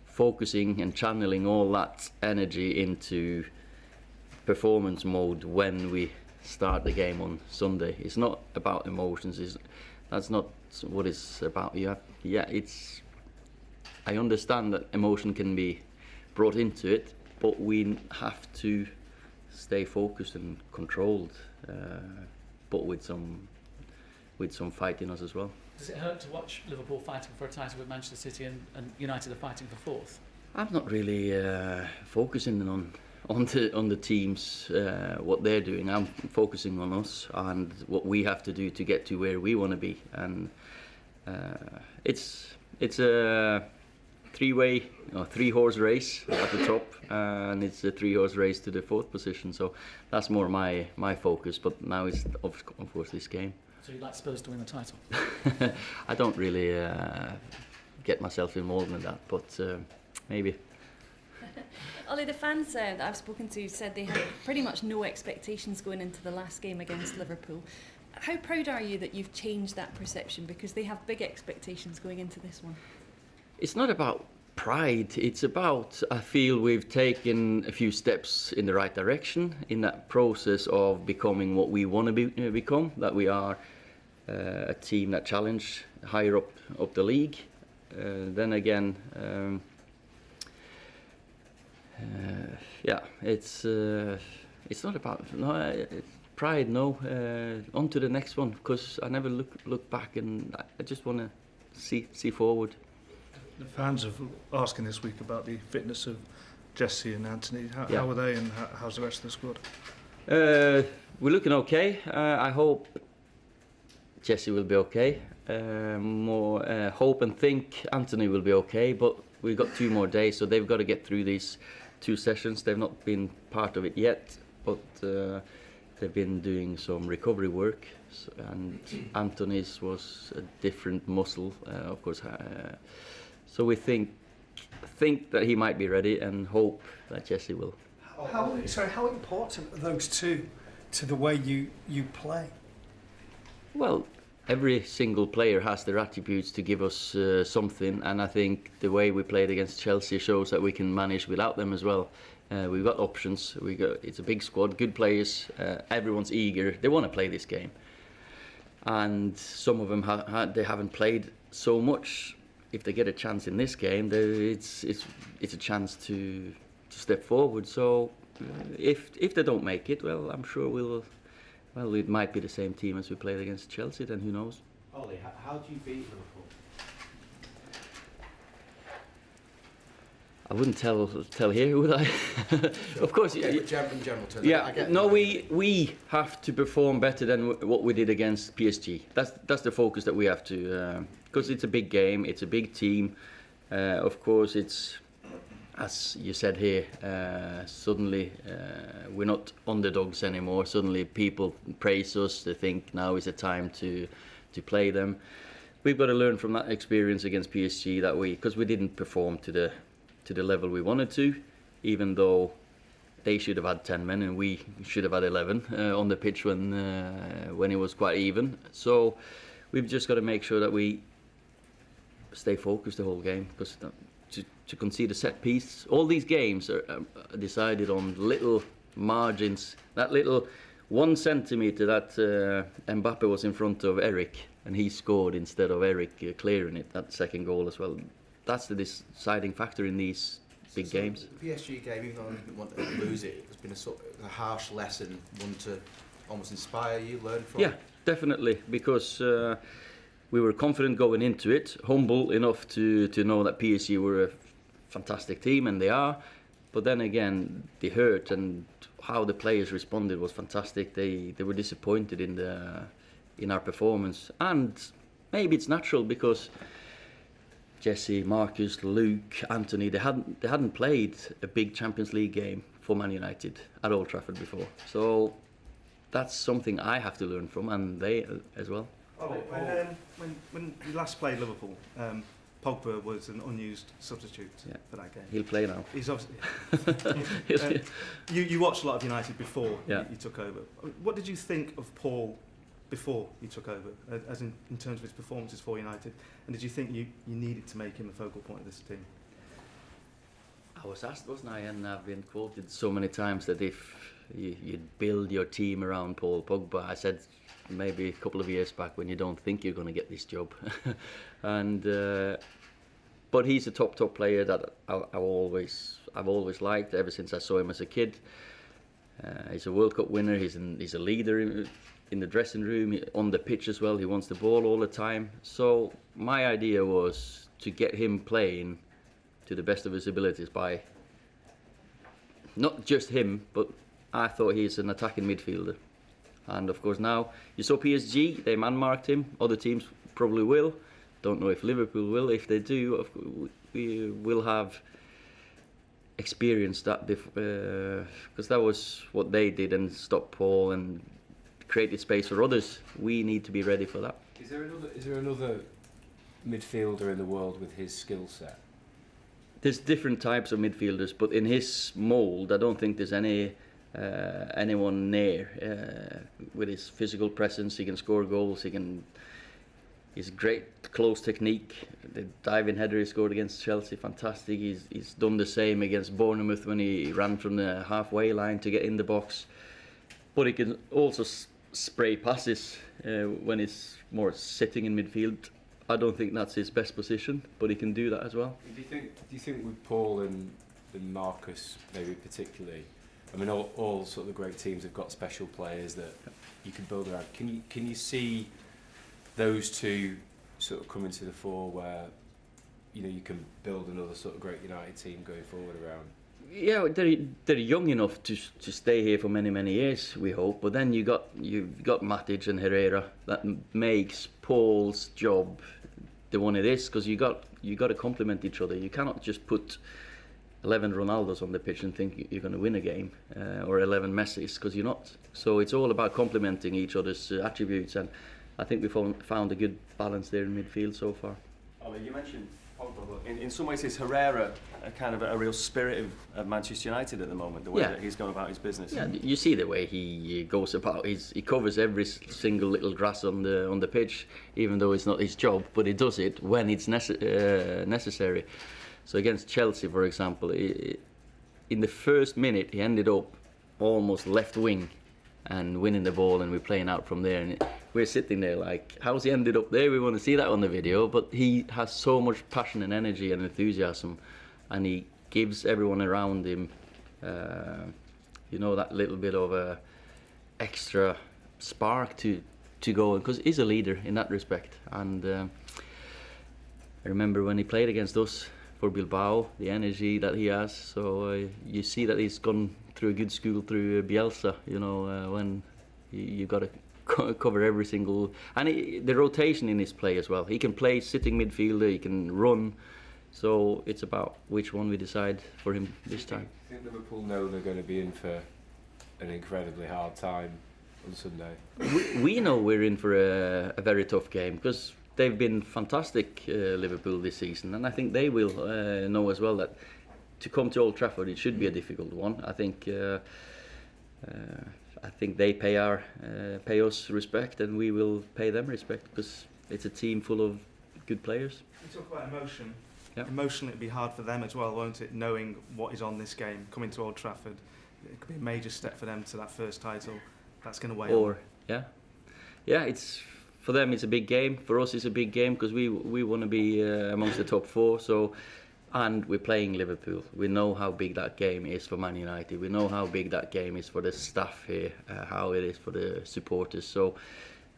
focusing and channeling all that energy into performance mode when we start the game on Sunday. It's not about emotions. That's not what it's about. I understand that emotion can be brought into it, but we have to stay focused and controlled, but with some fight in us as well. Does it hurt to watch Liverpool fighting for a title with Manchester City and United are fighting for fourth? I'm not really focusing on the teams, what they're doing. I'm focusing on us and what we have to do to get to where we want to be. And it's a three-horse race at the top, and it's a three-horse race to the fourth position. So that's more my focus. But now it's of course this game. So you'd like Spurs to win the title? I don't really get myself involved in that, but maybe. Ole, the fans that I've spoken to said they had pretty much no expectations going into the last game against Liverpool. How proud are you that you've changed that perception, because they have big expectations going into this one? It's not about pride, it's about, I feel we've taken a few steps in the right direction in that process of becoming what we want to become, that we are a team that challenge higher up the league. Then again, it's not about pride. No, on to the next one, because I never look back, and I just want to see forward. The fans are asking this week about the fitness of Jesse and Anthony. How are they, and how's the rest of the squad? We're looking okay. I hope Jesse will be okay. Hope and think Anthony will be okay, but we've got 2 more days, so they've got to get through these 2 sessions. They've not been part of it yet, but they've been doing some recovery work, and Anthony's was a different muscle, of course. So we think that he might be ready, and hope that Jesse will. How important are those two to the way you play? Well, every single player has their attributes to give us something, and I think the way we played against Chelsea shows that we can manage without them as well. We've got options. It's a big squad, good players. Everyone's eager. They want to play this game, and some of them they haven't played so much. If they get a chance in this game, it's a chance to step forward. So if they don't make it, well, I'm sure it might be the same team as we played against Chelsea. Then who knows? Ole, how do you beat Liverpool? I wouldn't tell here, would I? Of course. Okay, in general terms. Yeah. No, we have to perform better than what we did against PSG. That's the focus that we have to. Because it's a big game, it's a big team. Of course, it's, as you said here, suddenly we're not underdogs anymore. Suddenly people praise us. They think now is the time to play them. We've got to learn from that experience against PSG because we didn't perform to the level we wanted to, even though they should have had 10 men and we should have had 11 on the pitch when it was quite even. So we've just got to make sure that we stay focused the whole game, because to concede a set piece, all these games are decided on little margins. That little 1 centimetre that Mbappe was in front of Eric and he scored instead of Eric clearing it, that second goal as well. That's the deciding factor in these big games. The PSG game, even though I didn't want to lose it, it's been a harsh lesson, one to almost inspire you, learn from. Yeah, definitely, because we were confident going into it, humble enough to know that PSG were a fantastic team, and they are. But then again, the hurt and how the players responded was fantastic. They were disappointed in our performance, and maybe it's natural because Jesse, Marcus, Luke, Anthony, they hadn't played a big Champions League game for Man United at Old Trafford before. So that's something I have to learn from, and they as well. When you last played Liverpool, Pogba was an unused substitute for that game. He'll play now. He's obviously. You watched a lot of United before you took over. What did you think of Paul before you took over, as in terms of his performances for United? And did you think you needed to make him the focal point of this team? I was asked, wasn't I, and I've been quoted so many times that if you'd build your team around Paul Pogba, I said maybe a couple of years back, when you don't think you're going to get this job. And but he's a top player that I've always liked ever since I saw him as a kid. He's a World Cup winner. He's a leader in the dressing room, on the pitch as well. He wants the ball all the time. So my idea was to get him playing to the best of his abilities by not just him, but I thought he's an attacking midfielder. And of course now, you saw PSG, they man-marked him. Other teams probably will. Don't know if Liverpool will. If they do, we will have experienced that because that was what they did and stopped Paul and created space for others. We need to be ready for that. Is there another midfielder in the world with his skill set? There's different types of midfielders, but in his mould, I don't think there's anyone near with his physical presence. He can score goals. He's great close technique. The diving header he scored against Chelsea, fantastic. He's done the same against Bournemouth when he ran from the halfway line to get in the box. But he can also spray passes when he's more sitting in midfield. I don't think that's his best position, but he can do that as well. Do you think with Paul and Marcus maybe particularly, I mean all sort of the great teams have got special players that you can build around. Can you see those two sort of coming to the fore where you can build another sort of great United team going forward around? Yeah, they're young enough to stay here for many years, we hope. But then you've got Matic and Herrera. That makes Paul's job the one it is, because you got to complement each other. You cannot just put 11 Ronaldos on the pitch and think you're going to win a game, or 11 Messis, because you're not. So it's all about complementing each other's attributes, and I think we've found a good balance there in midfield so far. Ole, you mentioned Pogba, but in some ways is Herrera a kind of a real spirit of Manchester United at the moment, the way that he's gone about his business? Yeah, you see the way he goes about. He covers every single little grass on the pitch, even though it's not his job, but he does it when it's necessary. So against Chelsea, for example, in the first minute he ended up almost left wing and winning the ball, and we're playing out from there, and we're sitting there like, how's he ended up there? We want to see that on the video. But he has so much passion and energy and enthusiasm, and he gives everyone around him that little bit of a extra spark to go, because he's a leader in that respect. And I remember when he played against us for Bilbao, the energy that he has. So you see that he's gone through a good school through Bielsa, when you got to cover every single, and the rotation in his play as well. He can play sitting midfielder, he can run, so it's about which one we decide for him this time. I think Liverpool know they're going to be in for an incredibly hard time on Sunday. We know we're in for a very tough game, because they've been fantastic, Liverpool, this season, and I think they will know as well that to come to Old Trafford it should be a difficult one. I think they pay us respect, and we will pay them respect, because it's a team full of good players. You talk about emotion. Yeah. Emotionally, it'd be hard for them as well, won't it? Knowing what is on this game, coming to Old Trafford, it could be a major step for them to that first title. That's going to weigh on. It's for them. It's a big game. For us, it's a big game, because we want to be amongst the top four. So. And we're playing Liverpool. We know how big that game is for Man United. We know how big that game is for the staff here, how it is for the supporters. So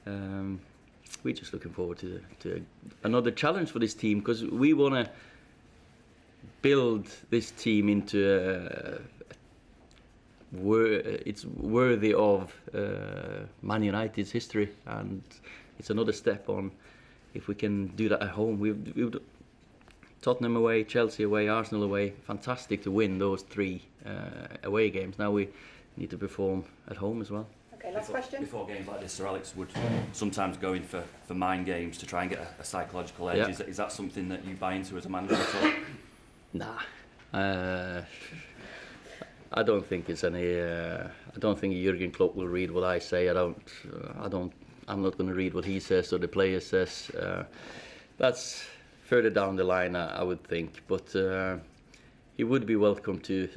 we're just looking forward to another challenge for this team, because we want to build this team into it's worthy of Man United's history, and it's another step on if we can do that at home. We've Tottenham away, Chelsea away, Arsenal away. Fantastic to win those 3 away games. Now we need to perform at home as well. Okay, last question. Before games like this, Sir Alex would sometimes go in for mind games to try and get a psychological edge. Yeah. Is that something that you buy into as a manager at all? Nah. I don't think it's any. I don't think Jurgen Klopp will read what I say. I don't I'm not going to read what he says or the player says. That's further down the line, I would think. But he would be welcome to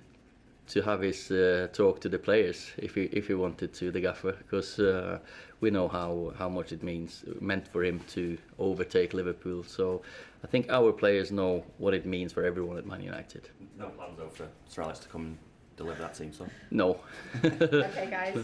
have his talk to the players if he wanted to, the gaffer, because we know how much it meant for him to overtake Liverpool. So I think our players know what it means for everyone at Man United. No plans though for Sir Alex to come and deliver that team, so. No. Okay, guys.